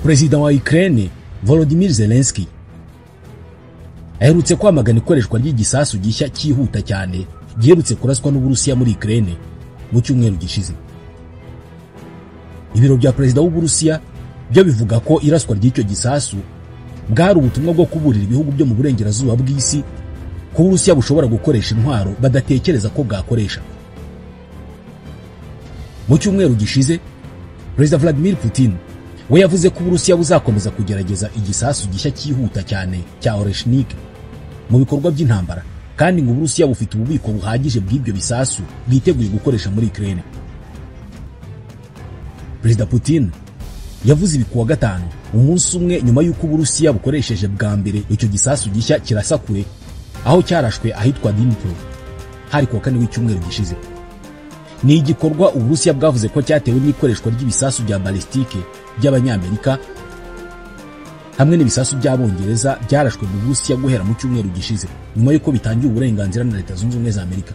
Perezida wa Ukraine Volodymyr Zelensky aherutse kwamagana ikoreshwa ry'igisasu gishya cyihuta cyane giherutse kuraswa n'Uburusiya muri Ukraine mu cyumweru gishize. Ibiro bya perezida w'Uburusiya byo bivuga ko iraswa ry'icyo gisasu bwari ubutumwa bwo kuburira ibihugu byo mu burengerazuba bw'isi ko Uburusiya bushobora gukoresha intwaro badatekereza ko bwakoresha. Mu cyumweru gishize, Perezida Vladimir Putin we yavuze ko Uburusiya buzakomeza kugerageza igisasu gishya cyihuta cyane cya Oreshnik mu bikorwa by'intambara, kandi ngo Uburusiya bufite ububiko buhagije bw'ibyo bisasu bwiteguye gukoresha muri Ukraine. Perezida Putin yavuze ibi kuwa gatanu, umunsi umwe nyuma y'uko Uburusiya bukoresheje bwa mbere icyo gisasu gishya kirasa kure aho cyarashwe ahitwa Dnipro hari kuwa kane w'icyumweru gishize. Ni igikorwa Uburusiya bwavuze ko cyatewe n'ikoreshwa ry'ibisasu bya balistike by'Abanyamerika hamwe n'ibisasu by'Abongereza byarashwe mu Burusiya guhera mu cyumweru gishize nyuma y'uko bitangiye uburenganzira na Leta Zunze Ubumwe za Amerika.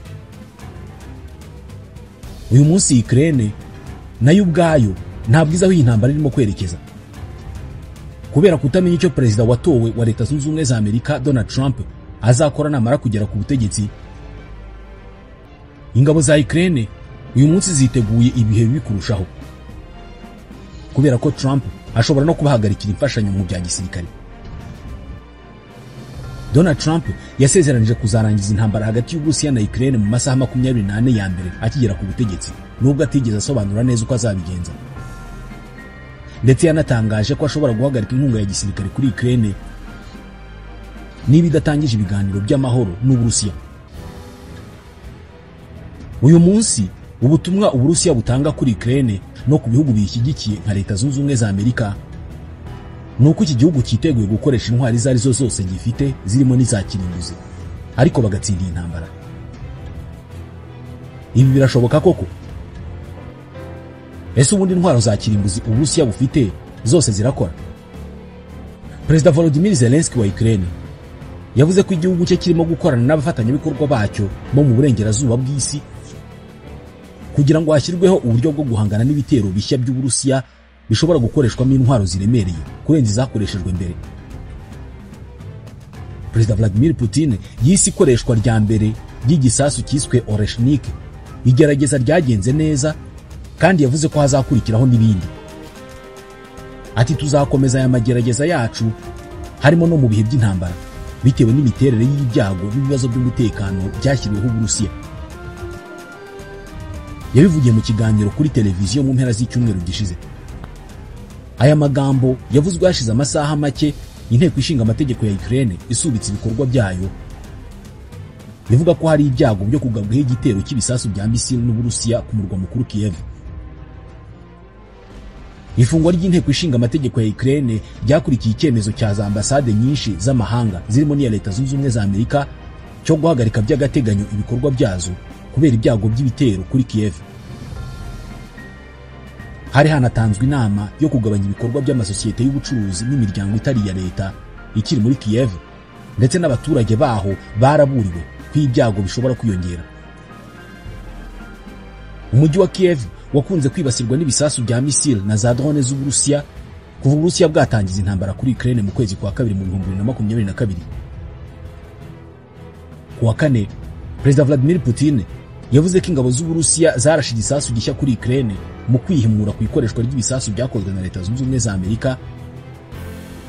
Uyu munsi Ukraine nayo ubwayo ntabwo izi aho iyi ntambara irimo kwerekeza, kubera kutamenya icyo perezida watowe wa Leta Zunze Ubumwe za Amerika Donald Trump azakora namara kugera ku butegetsi. Ingabo za Ukraine uyu munsi ziteguye ibihe bibi kurushaho, kubera ko Trump ashobora no kubahagarikira imfashanyo mu bya gisirikare. Donald Trump yasezeranije kuzarangiza intambara hagati y'Uburusiya na Ukraine mu masaha 24 ya mbere akigera ku butegetsi, nubwo atigeze asobanura neza uko azabigenza. Ndetse yanatangaje ko ashobora guhagarika inkunga ya gisirikare kuri Ukraine niba idatangije ibiganiro by'amahoro n'Uburusiya. Uyu munsi ubutumwa Uburusiya butanga kuri Ukraine no ku bihugu bishyigikiye nka Leta Zunze Ubumwe za Amerika nuko iki gihugu cyiteguye gukoresha intwari zari zo zose gifite zirimo n'iza kirimbuzi, ariko bagatsinda intambara. Ibi birashoboka koko? Ese ubundi intwaro za kirimbuzi Uburusiya bufite zose zirakora? Perezida Volodymyr Zelensky wa Ukraine yavuze ko igihugu cye kirimo gukorana n'abafatanyabikorwa bacyo bo mu burengerazuba bw'isi kugira ngo hashyirweho uburyo bwo guhangana n'ibitero bishya by'Uburusiya bishobora gukoreshwamo intwaro ziremereye kurenza izakoreshejwe mbere. Perezida Vladimir Putin yise ikoreshwa rya mbere ry'igisasu cyiswe Oreshnik igerageza ryagenze neza, kandi yavuze ko hazakurikiraho n'ibindi. Ati tuzakomeza aya magerageza yacu harimo no mu bihe by'intambara bitewe n'imiterere y'ibyago n'ibibazo by'umutekano byashyiriweho Uburusiya. Yabivugiye mu kiganiro kuri televiziyo mu mpera z'icyumweru gishize. Aya magambo yavuzwe hashize amasaha make inteko ishinga amategeko ya Ukraine isubitse ibikorwa byayo, bivuga ko hari ibyago byo kugabwaho igitero cy'ibisasu bya misile n'Uburusiya ku murwa mukuru Kiev. Ifungwa ry'inteko ishinga amategeko ya Ukraine ryakurikiye icyemezo cya za ambasade nyinshi z'amahanga zirimo n'iya Leta Zunze Ubumwe za Amerika cyo guhagarika by'agateganyo ibikorwa byazo kubera ibyago by'ibitero kuri Kiev. Hari hanatanzwe inama yo kugabanya ibikorwa by'amasosiyete y'ubucuruzi n'imiryango itari ya leta ikiri muri Kiev, ndetse n'abaturage baho baraburiwe ko ibyago bishobora kwiyongera. Umujyi wa Kiev wakunze kwibasirwa n'ibisasu bya misile na za drone z'Uburusiya kuva Uburusiya bwatangiza intambara kuri Ukraine mu kwezi kwa kabiri mu 2022. Kuwa kane, Perezida Vladimir Putin yavuze ko ingabo z'Uburusiya zarashe igisasu gishya kuri Ukraine mu kwihimura ku ikoreshwa ry'ibisasu byakozwe na Leta Zunze Ubumwe za Amerika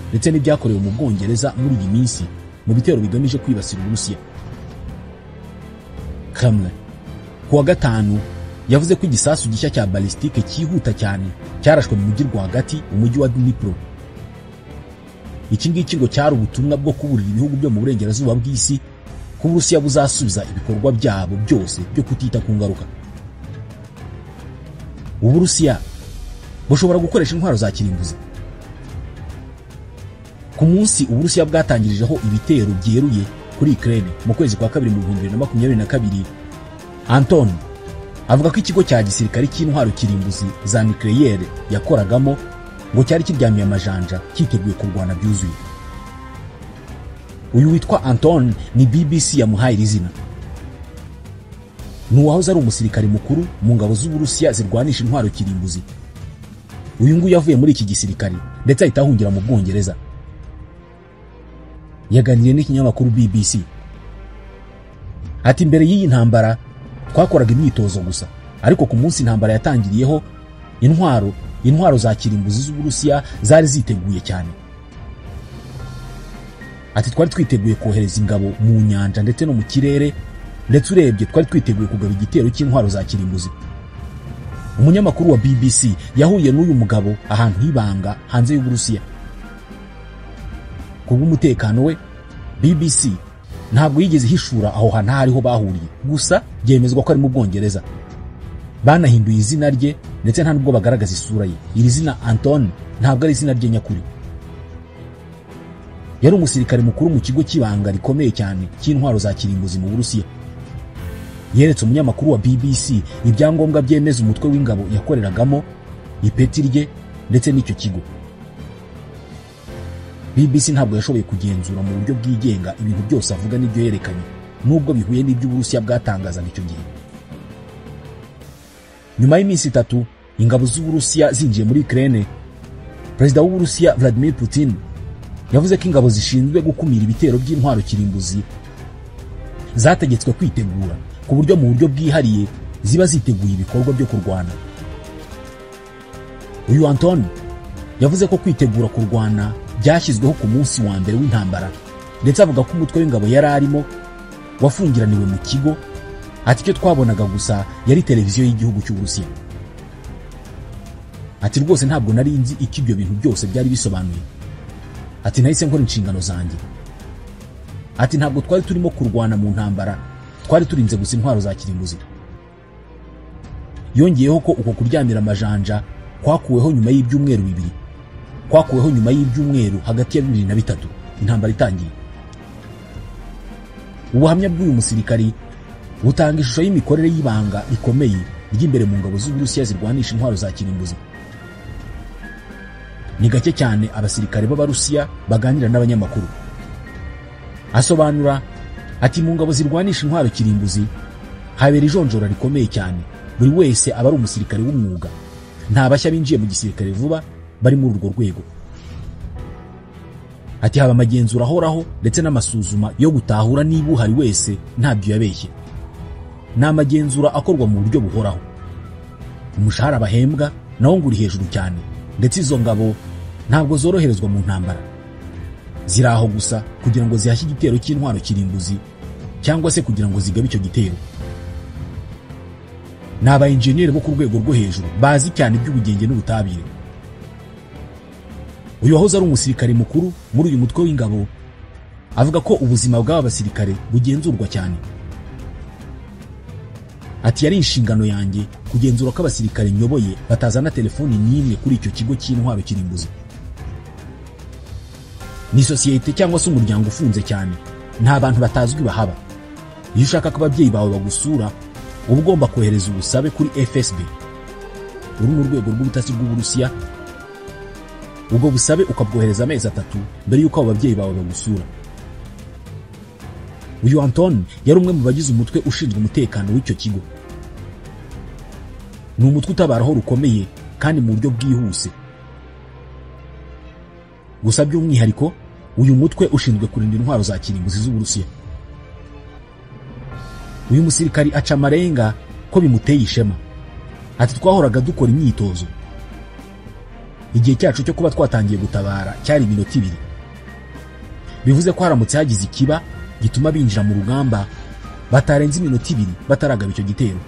ndetse n'ibyakorewe mu Bwongereza muri iyi minsi mu bitero bigamije kwibasira Uburusiya. Kremlin kuwa gatanu yavuze ko igisasu gishya cya balistike cyihuta cyane cyarashwe mu mujyi rwagati, umujyi wa Dnipro. Iki ngiki ngo cyari ubutumwa bwo kuburira ibihugu byo mu burengerazuba bw'isi ko Uburusiya buzasubiza ibikorwa byabo byose byo kutita ku ngaruka. Uburusiya bushobora gukoresha intwaro za kirimbuzi. Ku munsi Uburusiya bwatangirijeho ibitero byeruye kuri Ukraine mu kwezi kwa kabiri mu 2022, Anton avuga ko ikigo cya gisirikare cy'intwaro kirimbuzi za nucleaire yakoragamo ngo cyari kiryamiye amajanja cyiteguye kurwana byuzuye. Uyu witwa Anton ni BBC yamuhaye izina. Nuwahoze ari umusirikare mukuru mu ngabo z'Uburusiya zirwanisha intwaro kirimbuzi. uyu nguyu yavuye muri iki gisirikare ndetse ahita ahungira mu Bwongereza. Yaganiriye n'ikinyamakuru BBC. Ati mbere y'iyi ntambara twakoraga imyitozo gusa, ariko ku munsi intambara yatangiriyeho intwaro za kirimbuzi z'Uburusiya zari ziteguye cyane. Ati twari twiteguye kohereza ingabo mu nyanja ndetse no mu kirere, ndetse urebye twari twiteguye kugaba igitero cy'intwaro za kirimbuzi. Umunyamakuru wa BBC yahuye n'uyu mugabo ahantu hibanga hanze y'Uburusiya. Kubw'umutekano we, BBC ntabwo yigeze hishura aho hantu hariho bahuriye, gusa byemezwa ko ari mu Bwongereza. Banahinduye izina rye ndetse nta nubwo bagaragaza isura ye. Iri zina Anton ntabwo ari izina rye nyakuri. Yari umusirikare mukuru mu kigo cy'ibanga rikomeye cyane cy'intwaro za kirimbuzi mu Burusiya. Yeretse umunyamakuru wa BBC ibyangombwa byemeza umutwe w'ingabo yakoreragamo, ipeti rye ndetse n'icyo kigo. BBC ntabwo yashoboye kugenzura mu buryo bwigenga ibintu byose avuga n'ibyo yerekanye, nubwo bihuye n'ibyo Uburusiya bwatangazaga icyo gihe. Nyuma y'iminsi 3 ingabo z'Uburusiya zinjiye muri Ukraine, Perezida w'Uburusiya Vladimir Putin yavuze ko ingabo zishinzwe gukumira ibitero by'intwaro kirimbuzi zategetswe kwitegura ku buryo mu buryo bwihariye ziba ziteguye ibikorwa byo kurwana. Uyu Anton yavuze ko kwitegura kurwana byashyizweho ku munsi wa mbere w'intambara, ndetse avuga ko umutwe w'ingabo yari arimo wafungiraniwe mu kigo. Ati icyo twabonaga gusa yari televiziyo y'igihugu cy'Uburusiya. Ati rwose ntabwo nari nzi icyo ibyo bintu byose byari bisobanuye. Ati nahise nkora inshingano zanjye. Ati ntabwo twari turimo kurwana mu ntambara, twari turinze gusa intwaro za kirimbuzi. Yongeyeho ko uko kuryamira amajanja kwakuweho nyuma y'ibyumweru 2. Kwakuweho nyuma y'ibyumweru hagati ya 2 na 3 intambara itangiye. Ubuhamya bw'uyu musirikari butanga ishusho y'imikorere y'ibanga ikomeye ry'imbere mu ngabo z'Uburusiya zirwanisha intwaro za kirimbuzi. Ni gake cyane abasirikare b'Abarusiya baganira n'abanyamakuru. Asobanura ati mu ngabo zirwanisha intwaro kirimbuzi habera ijonjora rikomeye cyane. Buri wese aba ari umusirikare w'umwuga, nta bashya binjiye mu gisirikare vuba bari muri urwo rwego. Ati haba amagenzura ahoraho ndetse n'amasuzuma yo gutahura niba uhari wese ntabyo yabeshye. Ni amagenzura akorwa mu buryo buhoraho. Umushahara bahembwa nawo nguri hejuru cyane, ndetse izo ngabo ntabwo zoroherezwa mu ntambara. Ziri aho gusa kugira ngo zihashye igitero cy'intwaro kirimbuzi cyangwa se kugira ngo zigabe icyo gitero. Ni aba-enjeniyeri bo ku rwego rwo hejuru bazi cyane iby'ubugenge n'ubutabire. Uyu wahoze ari umusirikare mukuru muri uyu mutwe w'ingabo avuga ko ubuzima bw'aba basirikare bugenzurwa cyane. Ati yari inshingano yanjye kugenzura ko abasirikare nyoboye batazana telefoni n'imwe kuri icyo kigo cy'intwaro kirimbuzi. Ni sosiyete cyangwa se umuryango ufunze cyane, nta bantu batazwi bahaba. Iyo ushaka ko ababyeyi bawe bagusura, uba ugomba kohereza ubusabe kuri FSB. Uru ni urwego rw'ubutasi bw'Uburusiya. Ubwo busabe ukabwohereza amezi 3 mbere y'uko abo babyeyi bawe bagusura. Uyu Anton yari umwe mu bagize umutwe ushinzwe umutekano w'icyo kigo. Ni umutwe utabaraho rukomeye kandi mu buryo bwihuse. Gusa by'umwihariko uyu mutwe ushinzwe kurinda intwaro za kirimbuzi z'Uburusiya. Uyu musirikari aca amarenga ko bimuteye ishema. Ati twahoraga dukora imyitozo. Igihe cyacu cyo kuba twatangiye gutabara cyari iminota 2. Bivuze ko haramutse hagize ikiba gituma binjira mu rugamba batarenze iminota 2 bataragaba icyo gitero.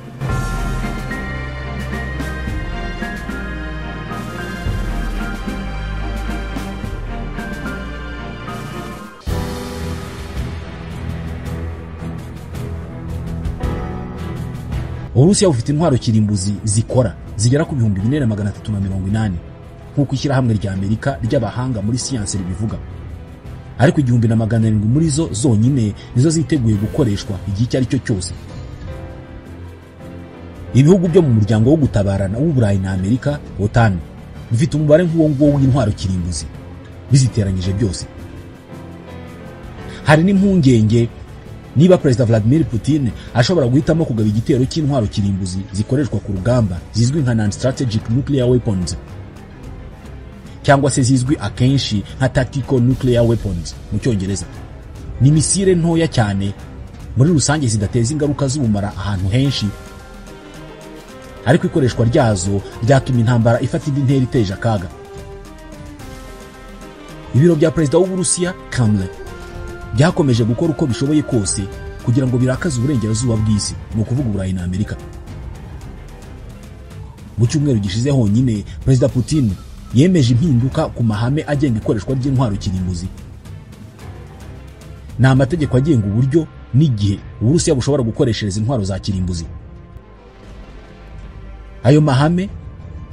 Uburusiya bufite intwaro kirimbuzi zikora zigera ku 4380 nk'uko ishyirahamwe rya Amerika ry'abahanga muri siyanse ribivuga. Ariko 1700 muri zo zonyine nizo ziteguye gukoreshwa igihe icyo ari cyo cyose. Ibihugu byo mu muryango wo gutabarana w'Uburayi na Amerika OTAN bifite umubare nk'uwo nguwo w'intwaro kirimbuzi biziteranyije byose. Hari n'impungenge niba Perezida Vladimir Putin ashobora guhitamo kugaba igitero cy'intwaro kirimbuzi zikoreshwa ku rugamba zizwi nka non-strategic nuclear weapons. cyangwa se zizwi akenshi nka tactical nuclear weapons mu cyongereza. Ni misile ntoya cyane muri rusange zidateza ingaruka z'ubumara ahantu henshi, ariko ikoreshwa ryazo ryatuma intambara ifata indi ntera iteje akaga. Ibiro bya perezida w'Uburusiya Kremlin byakomeje gukora uko bishoboye kose kugira ngo birakaze uburengerazuba bw'isi, ni ukuvuga Uburayi na Amerika. Mu cyumweru gishize honyine Perezida Putin yemeje impinduka ku mahame agenga ikoreshwa ry'intwaro kirimbuzi. Ni amategeko agenga uburyo n'igihe Uburusiya bushobora gukoreshereza intwaro za kirimbuzi. Ayo mahame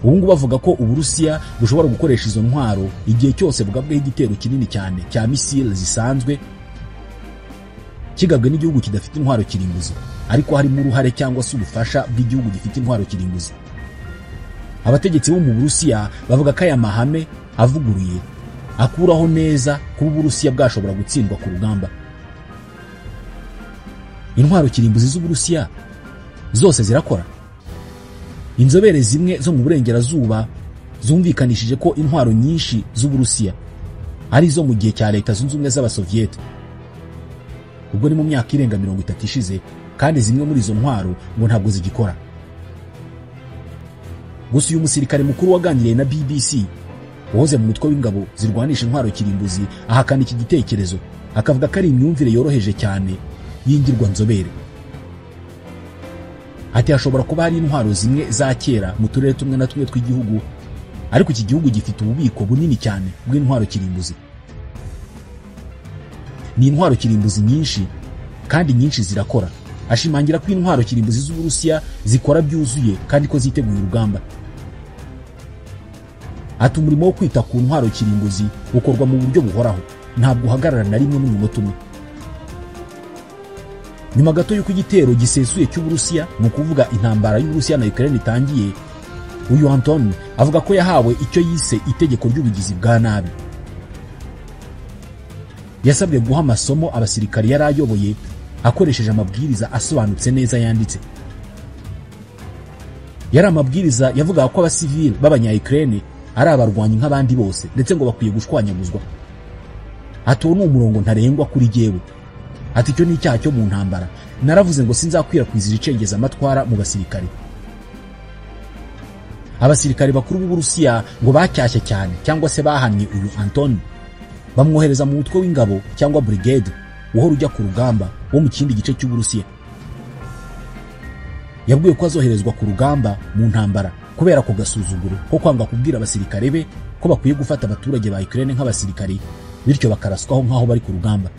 ubungu bavuga ko Uburusiya bushobora gukoresha izo ntwaro igihe cyose bugabweho igitero kinini cyane cya misile zisanzwe kigabwe n'igihugu kidafite intwaro kirimbuzi, ariko harimo uruhare cyangwa se ubufasha bw'igihugu gifite intwaro kirimbuzi. Abategetsi bo mu Burusiya bavuga ko aya mahame avuguruye akuraho neza kuba Uburusiya bwashobora gutsindwa ku rugamba. Intwaro kirimbuzi z'Uburusiya zose zirakora. Inzobere zimwe zo mu burengerazuba zumvikanishije ko intwaro nyinshi z'Uburusiya ari zo mu gihe cya Leta Zunze Ubumwe z'Abasoviete, ubwo ni mu myaka irenga 30 ishize, kandi zimwe muri izo ntwaro ngo ntabwo zigikora. Gusa uyu musirikare mukuru waganiriye na BBC uhoze mu mutwe w'ingabo zirwanisha intwaro kirimbuzi ahakana iki gitekerezo, akavuga ko ari imyumvire yoroheje cyane y'ingirwa nzobere. Ati hashobora kuba hari intwaro zimwe za kera mu turere tumwe na tumwe tw'igihugu, ariko iki gihugu gifite ububiko bunini cyane bw'intwaro kirimbuzi. Ni intwaro kirimbuzi nyinshi kandi nyinshi zirakora. Ashimangira ko intwaro kirimbuzi z'Uburusiya zikora byuzuye kandi ko ziteguye urugamba. Ati umurimo wo kwita ku ntwaro kirimbuzi ukorwa mu buryo buhoraho, ntabwo uhagarara na rimwe n'umunota umwe. Nyuma gato y'uko igitero gisesuye cy'Uburusiya, ni ukuvuga intambara y'Uburusiya na Ukraine itangiye, uyu Anton avuga ko yahawe icyo yise itegeko ry'ubugizi bwa nabi. Yasabwe guha amasomo abasirikari yari ayoboye akoresheje amabwiriza asobanutse neza yanditse. Yari amabwiriza yavuga ko abasivili b'abanya-Ukraine ari abarwanyi nk'abandi bose, ndetse ngo bakwiye gushwanyaguzwa. Ati uwo ni umurongo ntarengwa kuri jyewe. Ati icyo ni icyaha cyo mu ntambara. Naravuze ngo sinzakwirakwiza icengeza amatwara mu basirikari. Abasirikari bakuru b'Uburusiya ngo bacyashye cyane cyangwa se bahannye uyu Anton, bamwohereza mu mutwe w'ingabo cyangwa brigade uhora ujya ku rugamba wo mu kindi gice cy'Uburusiya. Yabwiye ko azoherezwa ku rugamba mu ntambara kubera ko gasuzuguro ko kwanga kubwira abasirikare be ko bakwiye gufata abaturage ba Ukraine nk'abasirikari, bityo bakaraswaho nk'aho bari ku rugamba.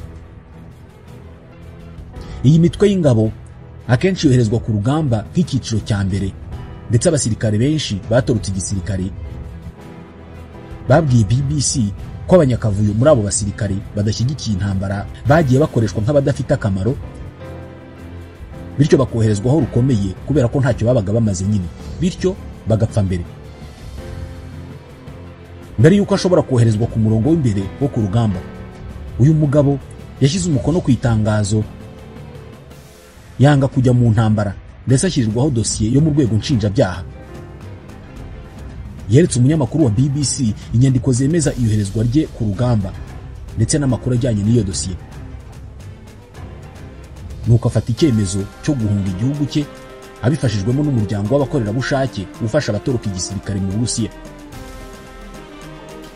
Iyi mitwe y'ingabo akenshi yoherezwa ku rugamba nk'icyiciro cya mbere, ndetse abasirikare benshi batorutse igisirikare babwiye BBC ko abanyakavuyo muri abo basirikari badashyigikiye intambara bagiye bakoreshwa nk'abadafite akamaro, bityo bakoherezwaho rukomeye kubera ko ntacyo babaga bamaze nyine, bityo bagapfa mbere. Mbere yuko ashobora koherezwa ku murongo w'imbere wo ku rugamba, uyu mugabo yashyize umukono ku itangazo yanga kujya mu ntambara, ndetse ashyirirwaho dosiye yo mu rwego nshinjabyaha. Yeretse umunyamakuru wa BBC inyandiko zemeza iyoherezwa rye ku rugamba ndetse n'amakuru ajyanye n'iyo dosiye. Nuko afata icyemezo cyo guhunga igihugu cye abifashijwemo n'umuryango w'abakorerabushake ufasha abatoroka igisirikare mu Burusiya.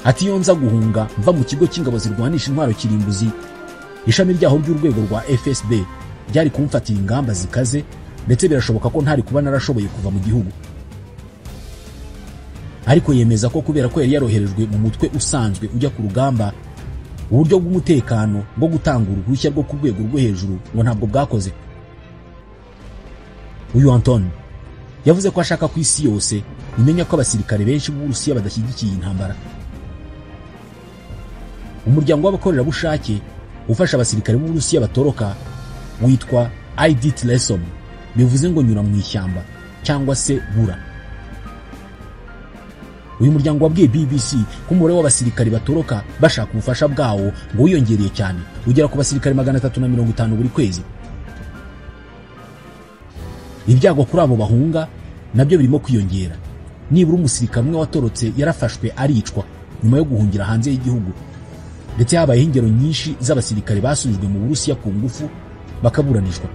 Ati iyo nza guhunga mva mu kigo cy'ingabo zirwanisha intwaro kirimbuzi, ishami ryaho ry'urwego rwa FSB byari kumfatira ingamba zikaze, ndetse birashoboka ko ntari kuba narashoboye kuva mu gihugu. Ariko yemeza ko kubera ko yari yaroherejwe mu mutwe usanzwe ujya ku rugamba, uburyo bw'umutekano bwo gutanga uruhushya rwo ku rwego rwo hejuru ngo ntabwo bwakoze. Uyu Anton yavuze ko ashaka ku isi yose imenya ko abasirikare benshi b'Uburusiya badashyigikiye intambara. Umuryango w'abakorerabushake ufasha abasirikare b'Uburusiya batoroka witwa Idit Lesson, bivuze ngo nyura mu ishyamba cyangwa se bura. Uyu muryango wabwiye BBC ko umubare w'abasirikari batoroka bashaka ubufasha bwawo ngo wiyongereye cyane, ugera ku basirikari 350 buri kwezi. Ibyago kuri abo bahunga nabyo birimo kwiyongera. Nibura umusirikare umwe watorotse yarafashwe aricwa nyuma yo guhungira hanze y'igihugu, ndetse habayeho ingero nyinshi z'abasirikare basubijwe mu Burusiya ku ngufu bakaburanishwa.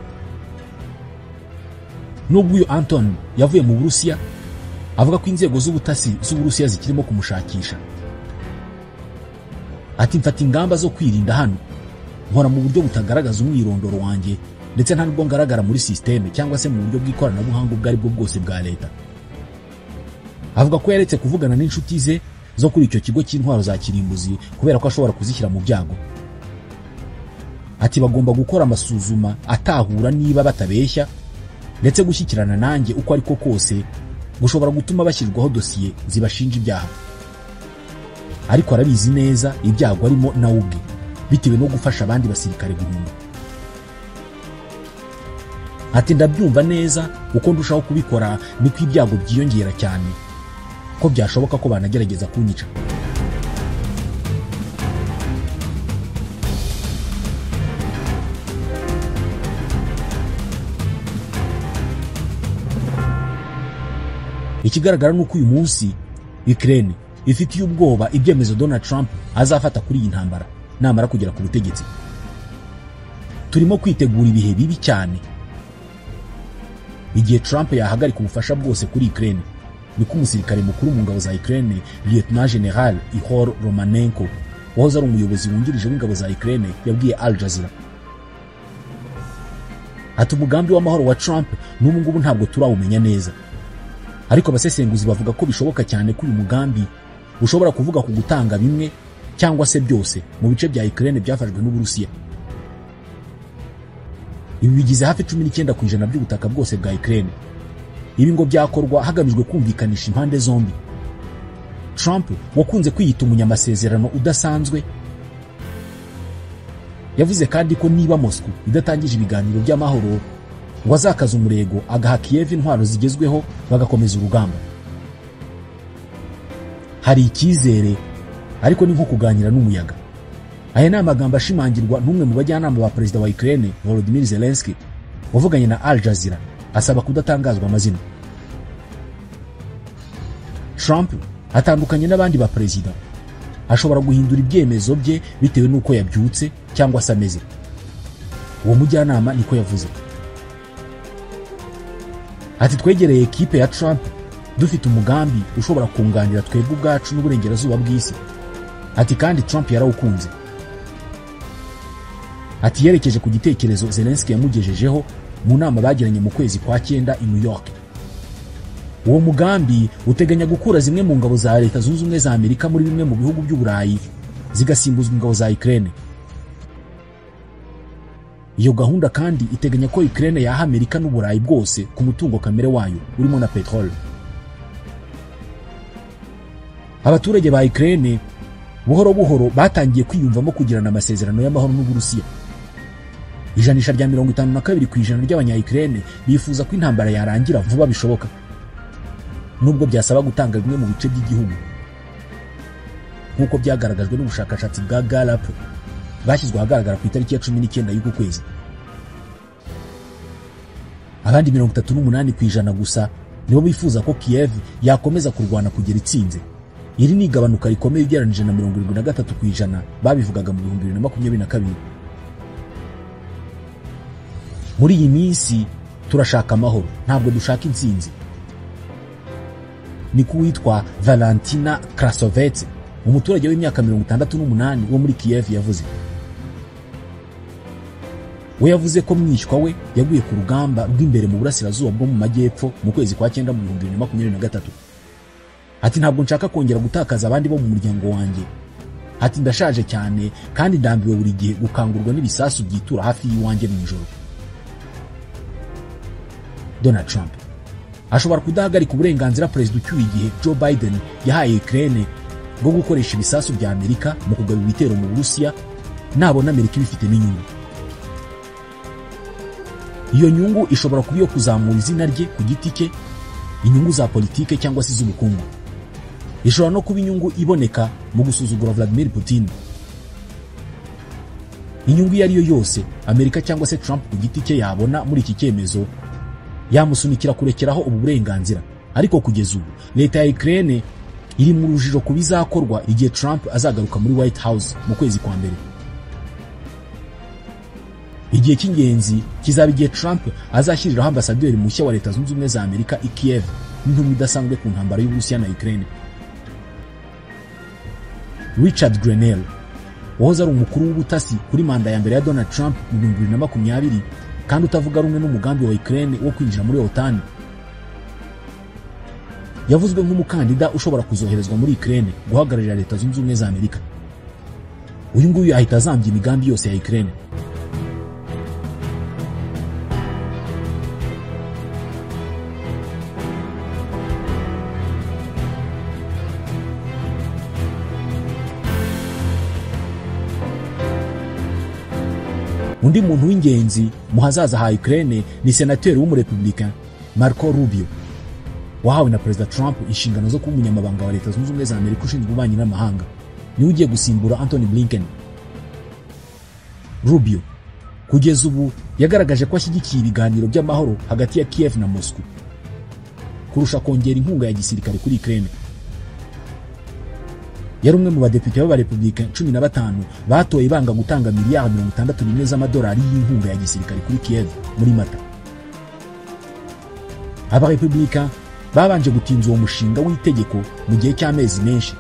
Nubwo uyu Anton yavuye mu Burusiya, avuga ko inzego z'ubutasi z'Uburusiya zikirimo kumushakisha. Ati mfata ingamba zo kwirinda hano, nkora mu buryo butagaragaza umwirondoro wanjye, ndetse nta nubwo ngaragara muri systeme cyangwa se mu buryo bw'ikoranabuhanga ubwo aribwo bwose bwa leta. Avuga ko yaretse kuvugana n'inshuti ze zo kuri icyo kigo cy'intwaro za kirimbuzi kubera ko ashobora kuzishyira mu byago. Ati bagomba gukora amasuzuma atahura niba batabeshya, ndetse gushyikirana nanjye uko ariko kose gushobora gutuma bashyirwaho dosiye zibashinja ibyaha. Ariko arabizi neza ibyago arimo nawe ubwe bitewe no gufasha abandi basirikare guhunga. Ati ndabyumva neza uko ndushaho kubikora niko ibyago byiyongera cyane, ko byashoboka ko banagerageza kunyica. Ikigaragara nuko uyu munsi Ukraine ifitiye ubwoba ibyemezo Donald Trump azafata kuri iyi ntambara namara kugera ku butegetsi. Turimo kwitegura ibihe bibi cyane. Igihe Trump yahagarika ubufasha bwose kuri Ukraine, niko umusirikare mukuru mu ngabo za Ukraine Lieutenant General Ihor Romanenko, wahoze ari umuyobozi wungirije w'ingabo za Ukraine, yabwiye Al Jazeera. Ati umugambi w'amahoro wa Trump n'ubu ngubu ntabwo turawumenya neza, ariko abasesenguzi bavuga ko bishoboka cyane ko uyu mugambi ushobora kuvuga ku gutanga bimwe cyangwa se byose mu bice bya Ukraine byafashwe n'Uburusiya. Ibi bigize hafi 19% by'ubutaka bwose bwa Ukraine. Ibi ngo byakorwa hagamijwe kumvikanisha impande zombi. Trump wakunze kwiyita umunyamasezerano udasanzwe yavuze kandi ko niba Moscow idatangije ibiganiro by'amahoro ngo azakaza umurego agaha Kiev intwaro zigezweho bagakomeza urugamba. Hari icyizere, ariko ni nko kuganira n'umuyaga. Aya ni amagambo ashimangirwa n'umwe mu bajyanama ba perezida wa Ukraine Volodymyr Zelensky, wavuganye na Al Jazeera asaba kudatangazwa amazina. Trump atandukanye n'abandi ba perezida, ashobora guhindura ibyemezo bye bitewe n'uko yabyutse cyangwa se ameze. Uwo mujyanama niko yavuze. Ati twegereye ekipe ya Trump dufite umugambi ushobora kunganira twebwe ubwacu n'uburengerazuba bw'isi. Ati kandi Trump yarawukunze. Ati yerekeje ku gitekerezo Zelensky yamugejejeho mu nama bagiranye mu kwezi kwa 9 i New York. Uwo mugambi uteganya gukura zimwe mu ngabo za Leta Zunze Ubumwe za Amerika muri bimwe mu bihugu by'Uburayi zigasimbuzwa ingabo za Ukraine. Iyo gahunda kandi iteganya ko Ukraine yaha Amerika n'Uburayi bwose ku mutungo kamere wayo urimo na petrol. Abaturage ba Ukraine buhoro buhoro batangiye kwiyumvamo kugirana amasezerano y'amahoro n'Uburusiya. Ijanisha rya 52% ry'abanya-Ukraine bifuza ko intambara yarangira vuba bishoboka, nubwo byasaba gutanga bimwe mu bice by'igihugu, nk'uko byagaragajwe n'ubushakashatsi bwa Gallup bwashyizwe ahagaragara ku itariki ya 19 y'uku kwezi. Abandi 38% gusa nibo bifuza ko Kiev yakomeza kurwana kugera itsinze. Iri ni igabanuka rikomeye ugereranije na 73% babivugaga mu 2022. Muri iyi minsi turashaka amahoro, ntabwo dushaka intsinzi, niko witwa Valentina Krasovets, umuturage w'imyaka 68 wo muri Kiev yavuze. We yavuze ko mwishywa we yaguye ku rugamba rw'imbere mu burasirazuba bwo mu majyepfo mu kwezi kwa 9 mu 2023. Ati ntabwo nshaka kongera gutakaza abandi bo mu muryango wanjye. Ati ndashaje cyane kandi ndambiwe buri gihe gukangurwa n'ibisasu byitura hafi y'iwanjye nijoro. Donald Trump ashobora kudahagarika uburenganzira perezida ucyuye igihe Joe Biden yahaye Ukraine bwo gukoresha ibisasu bya Amerika mu kugaba ibitero mu Burusiya, nabona Amerika ibifitemo inyungu. Iyo nyungu ishobora kuba iyo kuzamura izina rye ku giti cye, inyungu za politike cyangwa se z'ubukungu. Ishobora no kuba inyungu iboneka mu gusuzugura Vladimir Putin. Inyungu iyo ari yo yose Amerika cyangwa se Trump ku giti cye yabona muri iki cyemezo yamusunikira kurekeraho ubu burenganzira. Ariko kugeza ubu leta ya Ukraine iri mu rujijo ku bizakorwa igihe Trump azagaruka muri White House mu kwezi kwa mbere. Igihe cy'ingenzi kizaba igihe Trump azashyiriraho ambasaderi mushya wa Leta Zunze Ubumwe za Amerika i Kiev n'intumwa idasanzwe ku ntambara y'Uburusiya na Ukraine. Richard Grenell wahoze ari umukuru w'ubutasi kuri manda ya mbere ya Donald Trump mu 2020 kandi utavuga rumwe n'umugambi wa Ukraine wo kwinjira muri OTAN, yavuzwe nk'umukandida ushobora kuzoherezwa muri Ukraine guhagararira Leta Zunze Ubumwe za Amerika. Uyu nguyu ahita azambya imigambi yose ya Ukraine. Undi muntu w'ingenzi mu hazaza ha Ukraine ni senateri w'umurepublicain Marco Rubio, wahawe na Perezida Trump inshingano zo kuba umunyamabanga wa Leta Zunze Ubumwe za Amerika ushinzwe ububanyi n'amahanga. Niwe ugiye gusimbura Antony Blinken. Rubio kugeza ubu yagaragaje ko ashyigikiye ibiganiro by'amahoro hagati ya Kiev na Moscow kurusha kongera inkunga ya gisirikare kuri Ukraine. Yari umwe mu badepite b'abarepublicain 15 batoye banga gutanga miliyari 61 z'amadolari y'inkunga ya gisirikare kuri Kiev muri Mata. Abarepublicain babanje gutinza uwo mushinga w'itegeko mu gihe cy'amezi menshi,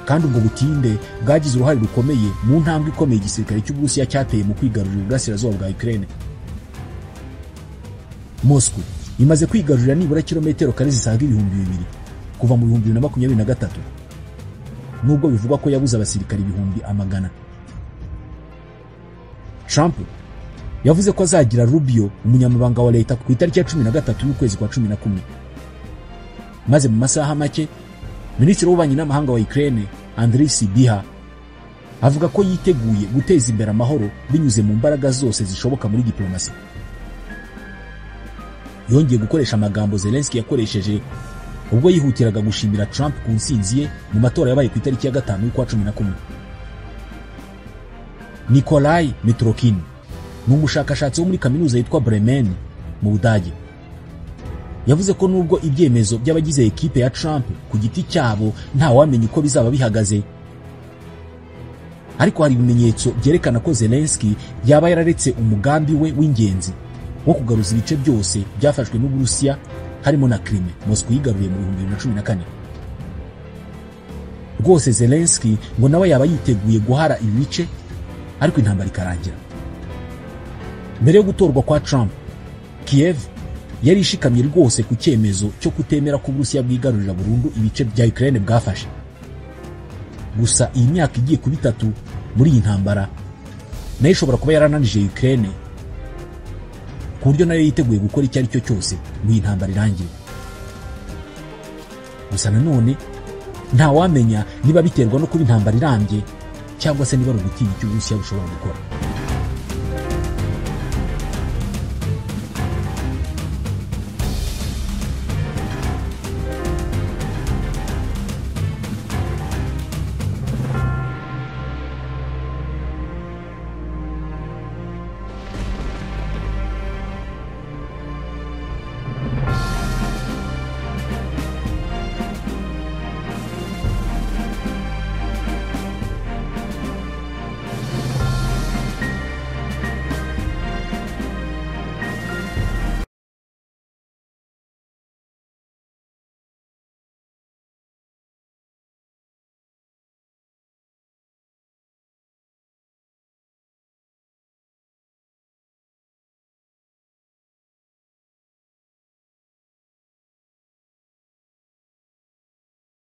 kandi ubwo butinde bwagize uruhare rukomeye mu ntambwe ikomeye igisirikare cy'Uburusiya cyateye mu kwigarurira uburasirazuba bwa Ukraine. Moscow imaze kwigarurira nibura kilometero kare zisaga 2,000 kuva mu 2023, nubwo bivugwa ko yabuze abasirikari 100,000. Trump yavuze ko azagira Rubio umunyamabanga wa leta ku itariki ya 13 y'ukwezi kwa 11. Maze mu masaha make Minisitiri w'ububanyi n'amahanga wa Ukraine Andriy Sybiha avuga ko yiteguye guteza imbere amahoro binyuze mu mbaraga zose zishoboka muri diplomasi. Yongeye gukoresha amagambo Zelensky yakoresheje ubwo yihutiraga gushimira Trump ku ntsinzi ye mu matora yabaye ku itariki ya 5 y'ukwa 11. Nikolai Mitrokin ni umushakashatsi wo muri kaminuza yitwa Bremen mu Budage. Yavuze ko nubwo ibyemezo by'abagize ekipe ya Trump ku giti cyabo nta wamenye uko bizaba bihagaze, ariko hari ibimenyetso byerekana ko Zelensky yaba yararetse umugambi we w'ingenzi wo kugaruza ibice byose byafashwe n'Uburusiya harimo na Crimea Moscow yigaruriye mu 2014. Rwose Zelensky ngo nawe yaba yiteguye guhara ibice ariko intambara ikarangira. Mbere yo gutorwa kwa Trump, Kiev yari ishikamye rwose ku cyemezo cyo kutemera ko Uburusiya bwigarurira burundu ibice bya Ukraine bwafashe. Gusa iyi myaka igiye kuba 3 muri iyi ntambara nayo ishobora kuba yarananije Ukraine ku buryo nayo yiteguye gukora icyo ari cyo cyose ngo iyi ntambara irangire. Gusa nanone nta wamenya niba biterwa no kuba intambara irambye cyangwa se niba ari ugutinya icyo Uburusiya bushobora gukora.